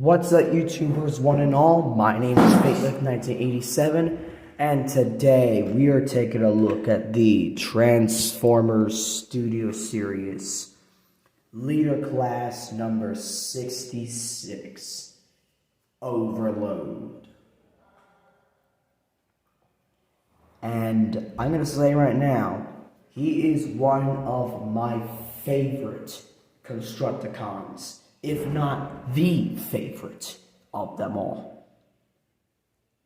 What's up, YouTubers, one and all? My name is Fatelif1987, and today we are taking a look at the Transformers Studio Series, Leader Class number 66, Overload. And I'm going to say right now, he is one of my favorite Constructicons, if not the favorite of them all.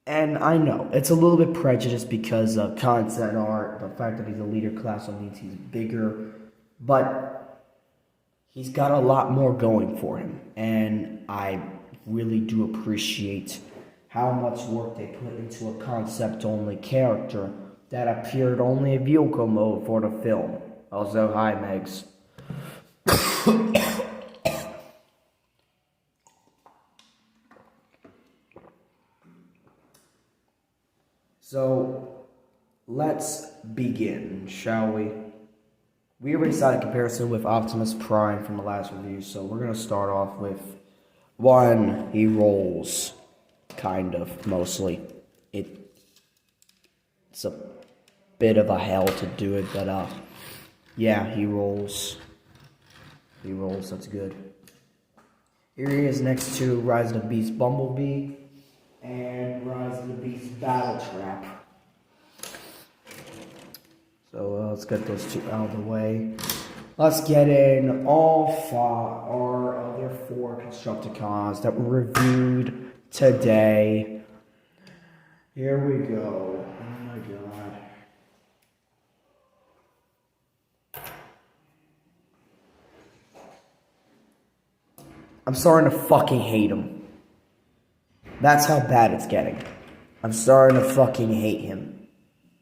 And I know, it's a little bit prejudiced because of concept art, the fact that he's a leader class means he's bigger, but he's got a lot more going for him, and I really do appreciate how much work they put into a concept-only character that appeared only in vehicle mode for the film. Also, hi, Megs. So, let's begin, shall we? We already saw a comparison with Optimus Prime from the last review, so we're going to start off with one. He rolls, kind of, mostly. It's a bit of a hell to do it, but yeah, he rolls. He rolls, that's good. Here he is next to Rise of the Beast Bumblebee and Rise of the Beast Battle Trap. So let's get those two out of the way. Let's get in all our other four Constructicons that were reviewed today. Here we go. Oh my god. I'm starting to fucking hate him. That's how bad it's getting. I'm starting to fucking hate him.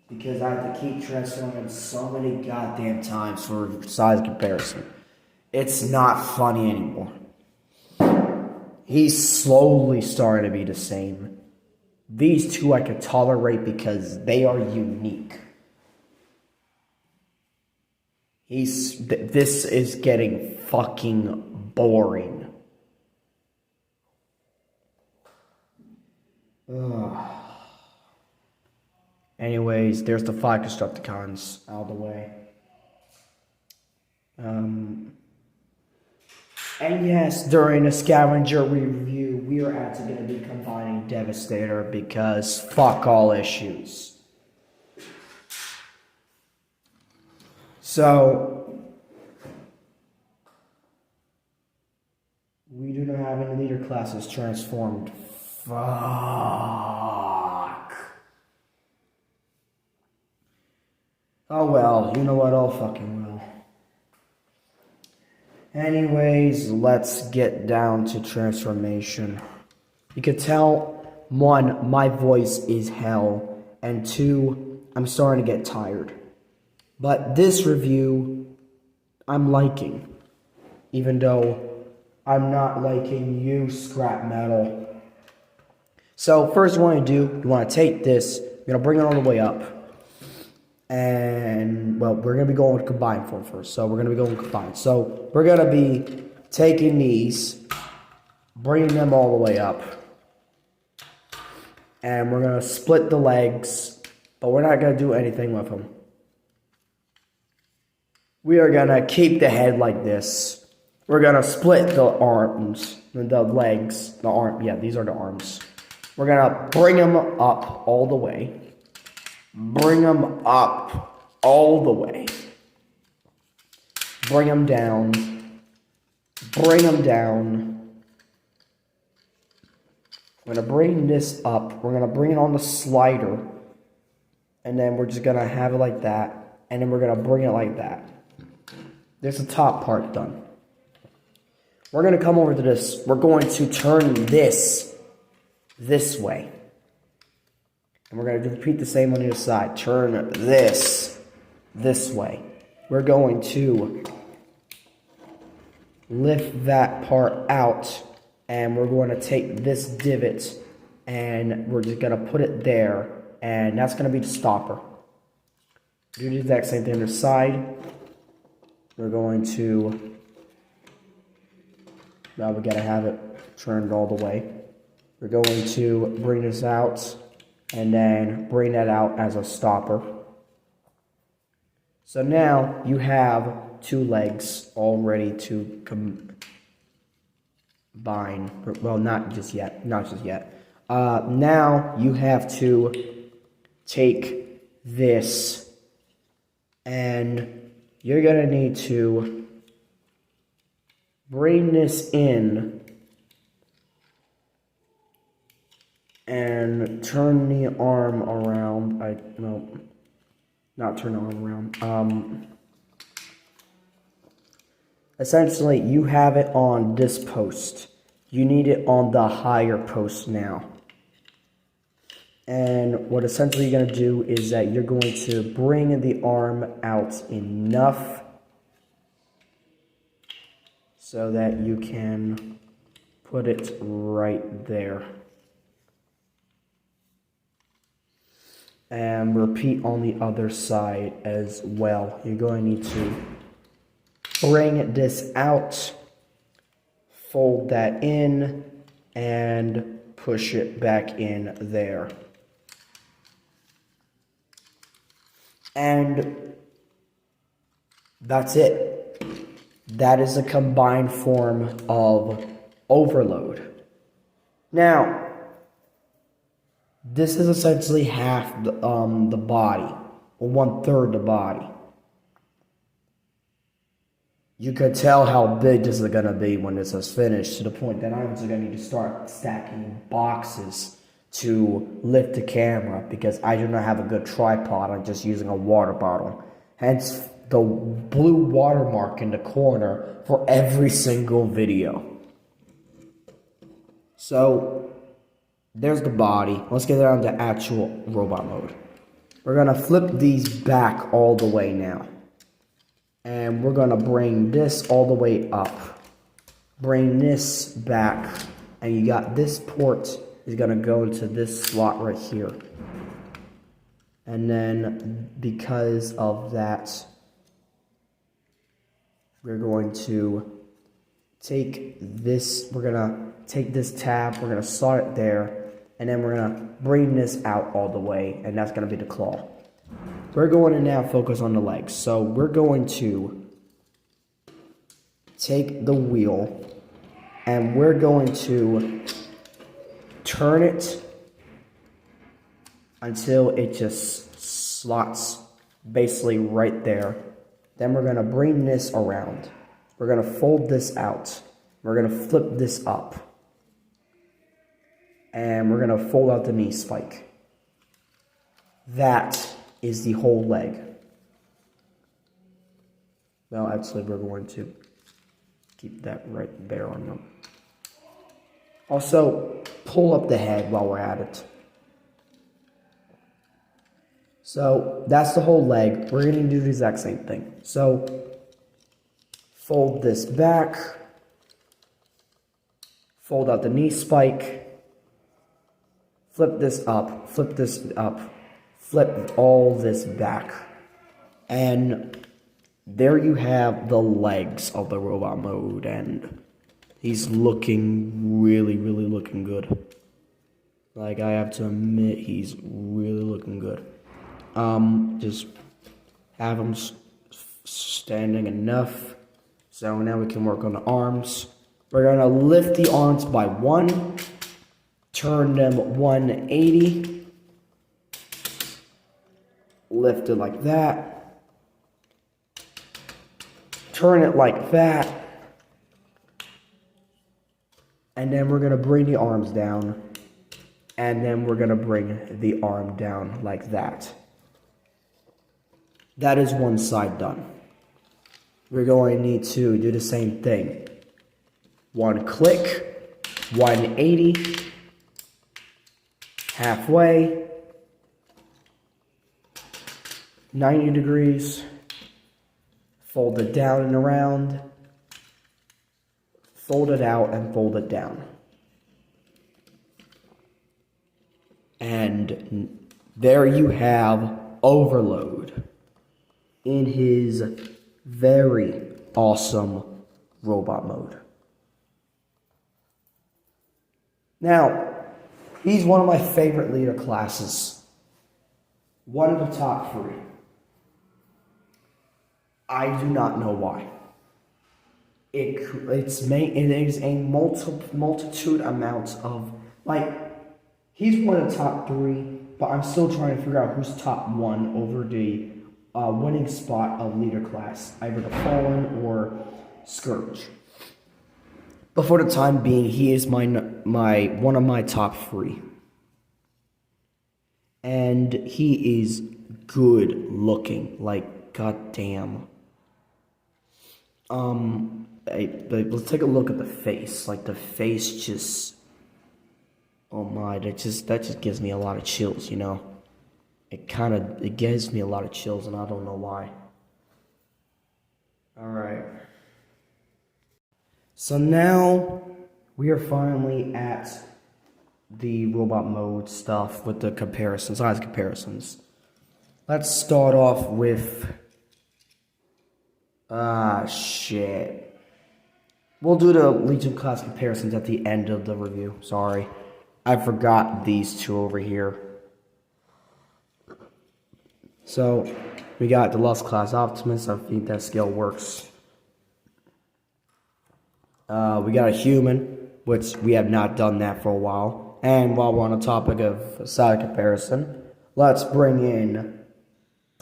Because I have to keep transforming him so many goddamn times for size comparison. It's not funny anymore. He's slowly starting to be the same. These two I could tolerate because they are unique. This is getting fucking boring. Ugh. Anyways, there's the 5 Constructicons out of the way. And yes, during the scavenger review, we are actually going to be combining Devastator because fuck all issues. So, we do not have any leader classes transformed. Fuck. Oh well, you know what, I'll fucking will. Anyways, let's get down to transformation. You can tell, 1, my voice is hell, and 2, I'm starting to get tired. But this review, I'm liking. Even though I'm not liking you, scrap metal. So, first what you want to do, you want to take this, you're going to bring it all the way up. And, well, we're going to be going with combined form first. So, we're going to be going with combined. So, we're going to be taking these, bringing them all the way up. And we're going to split the legs, but we're not going to do anything with them. We are going to keep the head like this. We're going to split the arms, the legs, the arm. Yeah, these are the arms. We're going to bring them up all the way. Bring them up all the way. Bring them down. Bring them down. We're going to bring this up. We're going to bring it on the slider. And then we're just going to have it like that. And then we're going to bring it like that. There's the top part done. We're going to come over to this. We're going to turn this way. And we're going to repeat the same on the other side. Turn this way. We're going to lift that part out. And we're going to take this divot. And we're just going to put it there. And that's going to be the stopper. Do the exact same thing on the side. We're going to... Now we got to have it turn it all the way. We're going to bring this out and then bring that out as a stopper. So now you have two legs all ready to combine. Well, not just yet. Now you have to take this and you're going to need to bring this in and turn the arm around. Not turn the arm around. Essentially, you have it on this post. You need it on the higher post now. And what essentially you're going to do is that you're going to bring the arm out enough so that you can put it right there. And repeat on the other side as well. You're going to need to bring this out, fold that in, and push it back in there. And that's it. That is a combined form of overload. Now, this is essentially half the body, or 1/3 the body. You could tell how big this is going to be when this is finished, to the point that I'm just going to need to start stacking boxes to lift the camera, because I do not have a good tripod. I'm just using a water bottle. Hence the blue watermark in the corner for every single video. So there's the body. Let's get down to actual robot mode. We're going to flip these back all the way now. And we're going to bring this all the way up. Bring this back. And you got this port is going to go into this slot right here. And then because of that, we're going to take this. We're going to take this tab. We're going to slot it there. And then we're going to bring this out all the way. And that's going to be the claw. We're going to now focus on the legs. So we're going to take the wheel and we're going to turn it until it just slots basically right there. Then we're going to bring this around. We're going to fold this out. We're going to flip this up. And we're going to fold out the knee spike. That is the whole leg. Well, actually, we're going to keep that right there on them. Also, pull up the head while we're at it. So, that's the whole leg. We're going to do the exact same thing. So, fold this back. Fold out the knee spike. Flip this up. Flip this up. Flip all this back. And there you have the legs of the robot mode. And he's looking really looking good. Like, I have to admit, he's really looking good. Just have him standing enough. So now we can work on the arms. We're going to lift the arms by 1. Turn them 180. Lift it like that. Turn it like that. And then we're going to bring the arms down. And then we're going to bring the arm down like that. That is one side done. We're going to need to do the same thing. 1 click. 180. Halfway. 90 degrees, fold it down and around, fold it out and fold it down. And there you have Overload in his very awesome robot mode. Now, he's one of my favorite leader classes. One of the top 3. I do not know why. It is a multitude amounts of, like, he's one of the top 3, but I'm still trying to figure out who's top 1 over the winning spot of leader class, either the Fallen or Scourge. But for the time being, he is one of my top 3. And he is good looking, like, goddamn. Let's take a look at the face. Like, the face just, oh my, that just gives me a lot of chills, you know? It gives me a lot of chills, and I don't know why. Alright. So now, we are finally at the robot mode stuff with the size comparisons. Let's start off with, shit. We'll do the Legion class comparisons at the end of the review, sorry. I forgot these 2 over here. So, we got Deluxe Class Optimus. I think that scale works. We got a human, which we have not done that for a while. And while we're on the topic of side comparison, let's bring in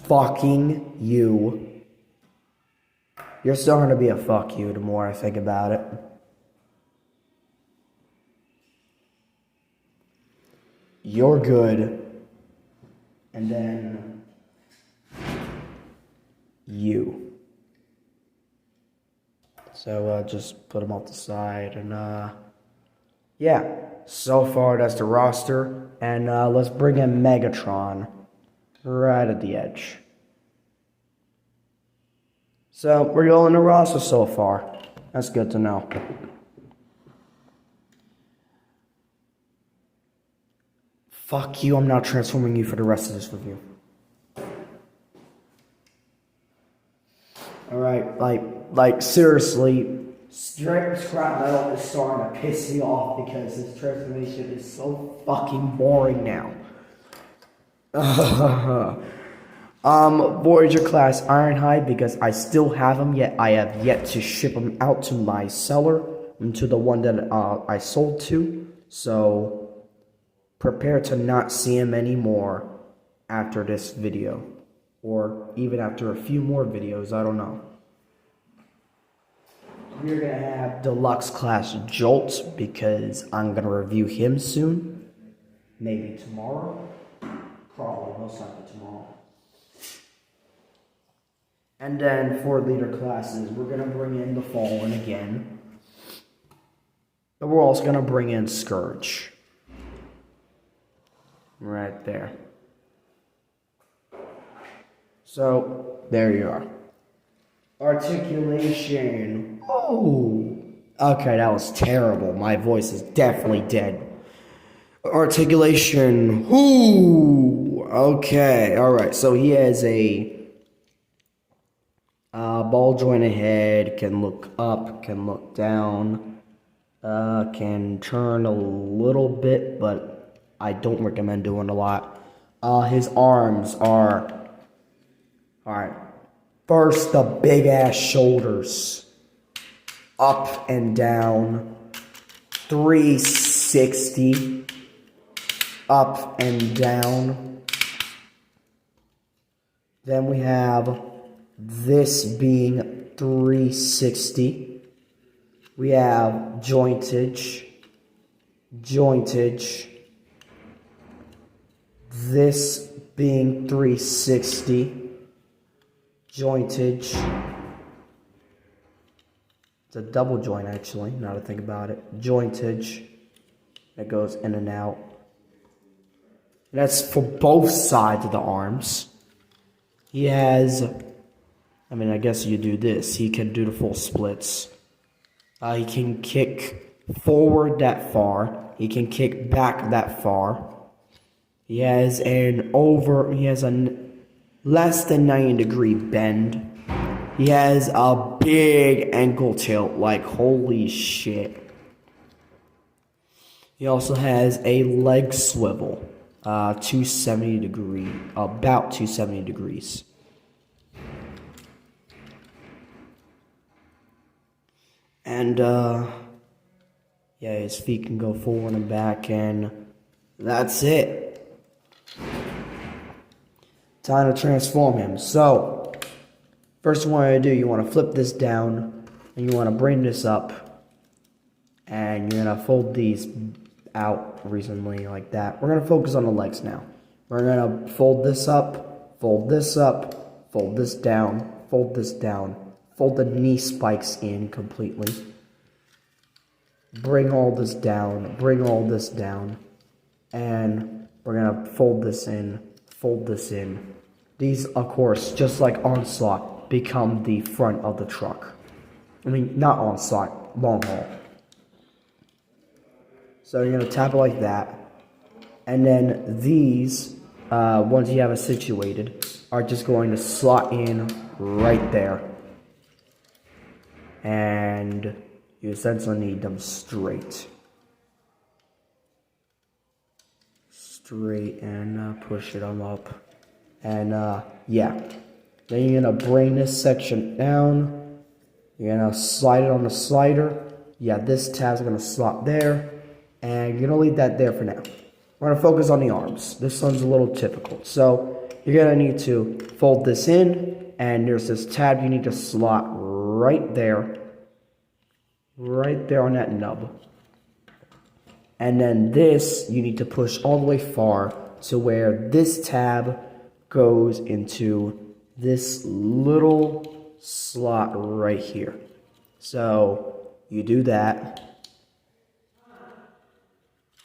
fucking you. You're starting to be a fuck you the more I think about it. You're good. And then you. So just put them off the side and yeah. So far that's the roster. And let's bring in Megatron right at the edge. So we're going the roster so far. That's good to know. Fuck you, I'm not transforming you for the rest of this review. Alright, like seriously, Scrap Metal is starting to piss me off because his transformation is so fucking boring now. Voyager class Ironhide, because I still have him, yet I have yet to ship him out to my seller, and to the one that I sold to, so prepare to not see him anymore after this video, or even after a few more videos, I don't know. We're going to have Deluxe Class Jolt, because I'm going to review him soon. Maybe tomorrow. Probably, most likely tomorrow. And then for leader classes, we're going to bring in the Fallen again. But we're also going to bring in Scourge. Right there. So, there you are. Articulation. Oh. Okay, that was terrible. My voice is definitely dead. Articulation. Ooh. Okay, alright. So he has a ball jointed head, can look up, can look down, can turn a little bit, but I don't recommend doing a lot. His arms are, alright, first the big ass shoulders, up and down, 360, up and down. Then we have this being 360. We have jointage, this being 360, jointage. It's a double joint actually, now to think about it. Jointage, that goes in and out. That's for both sides of the arms. He has, I mean, I guess you do this. He can do the full splits. He can kick forward that far. He can kick back that far. He has a less than 90-degree bend. He has a big ankle tilt, like holy shit. He also has a leg swivel, 270 degree, about 270 degrees. And, yeah, his feet can go forward and back, and that's it. Time to transform him. So, first what you want to do, you want to flip this down, and you want to bring this up, and you're going to fold these out recently like that. We're going to focus on the legs now. We're going to fold this up, fold this up, fold this down, fold this down, fold the knee spikes in completely. Bring all this down, bring all this down, and we're going to fold this in, fold this in. These, of course, just like Onslaught, become the front of the truck. I mean, not Onslaught, Long Haul. So you're going to tap it like that. And then these, once you have it situated, are just going to slot in right there. And you essentially need them straight. Straight, and push it on up. And yeah. Then you're going to bring this section down. You're going to slide it on the slider. Yeah, this tab's going to slot there. And you're going to leave that there for now. We're going to focus on the arms. This one's a little typical. So you're going to need to fold this in. And there's this tab you need to slot right there. Right there on that nub. And then this, you need to push all the way far to where this tab goes into this little slot right here. So you do that.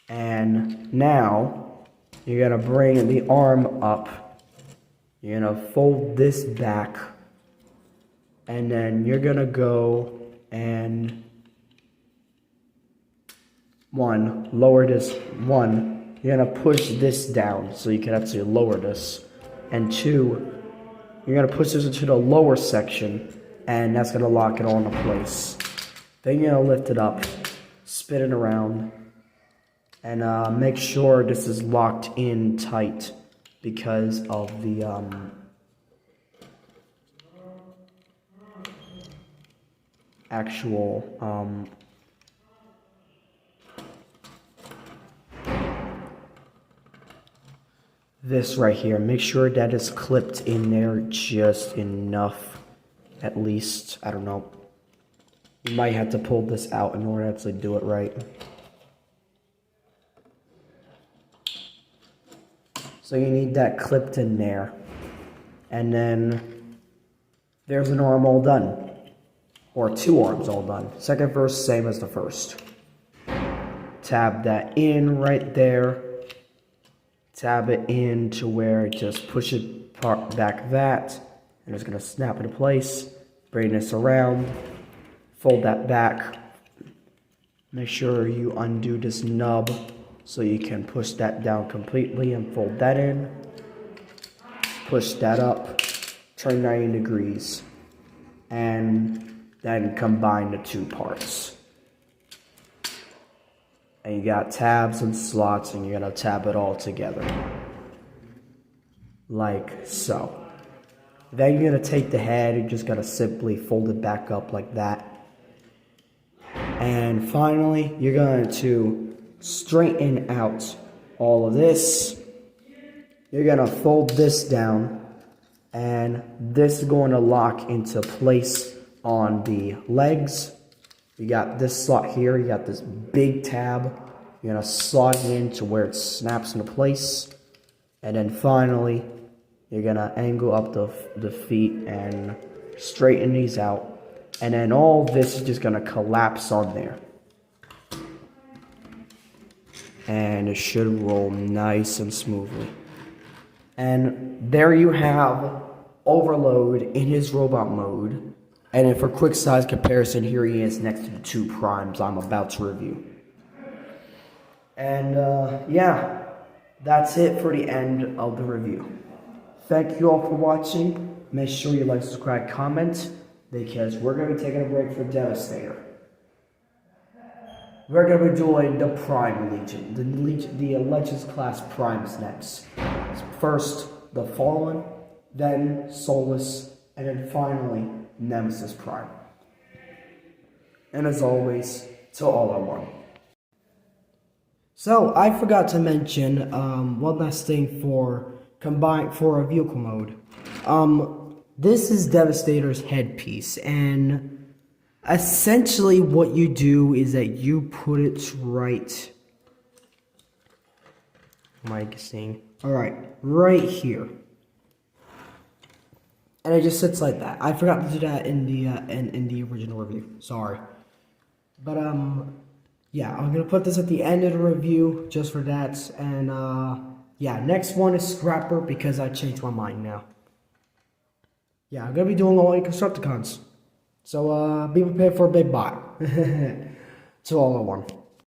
And now you're going to bring the arm up. You're going to fold this back. And then you're going to go and lower this. You're going to push this down so you can actually lower this. And 2, you're going to push this into the lower section, and that's going to lock it all into place. Then you're going to lift it up, spin it around, and make sure this is locked in tight because of the actual this right here. Make sure that is clipped in there just enough, at least. I don't know. You might have to pull this out in order to actually do it right. So you need that clipped in there. And then there's an arm all done. Or 2 arms all done. Second verse, same as the first. Tab that in right there. Tab it in to where it just push it back that. And it's going to snap into place. Bring this around. Fold that back. Make sure you undo this nub so you can push that down completely and fold that in. Push that up. Turn 90 degrees. And then combine the 2 parts. And you got tabs and slots, and you're going to tab it all together. Like so. Then you're going to take the head, you're just going to simply fold it back up like that. And finally, you're going to straighten out all of this. You're going to fold this down, and this is going to lock into place on the legs. You got this slot here, you got this big tab. You're going to slot it in to where it snaps into place. And then finally, you're going to angle up the feet and straighten these out. And then all this is just going to collapse on there. And it should roll nice and smoothly. And there you have Overload in his robot mode. And then for quick size comparison, here he is next to the 2 primes I'm about to review. And yeah, that's it for the end of the review. Thank you all for watching. Make sure you like, subscribe, comment, because we're going to be taking a break for Devastator. we're gonna be doing the Prime Legion. The Legends class Primes next. First, the Fallen, then Solus, and then finally Nemesis Prime. And as always, to all I want. So I forgot to mention one last thing for a vehicle mode. This is Devastator's headpiece, and essentially what you do is that you put it right. Am I seeing? All right here, and it just sits like that. I forgot to do that in the original review. Sorry, but yeah, I'm gonna put this at the end of the review just for that, and yeah, next one is Scrapper because I changed my mind now. Yeah, I'm gonna be doing all 8 Constructicons. So be prepared for a big buy. To all I want.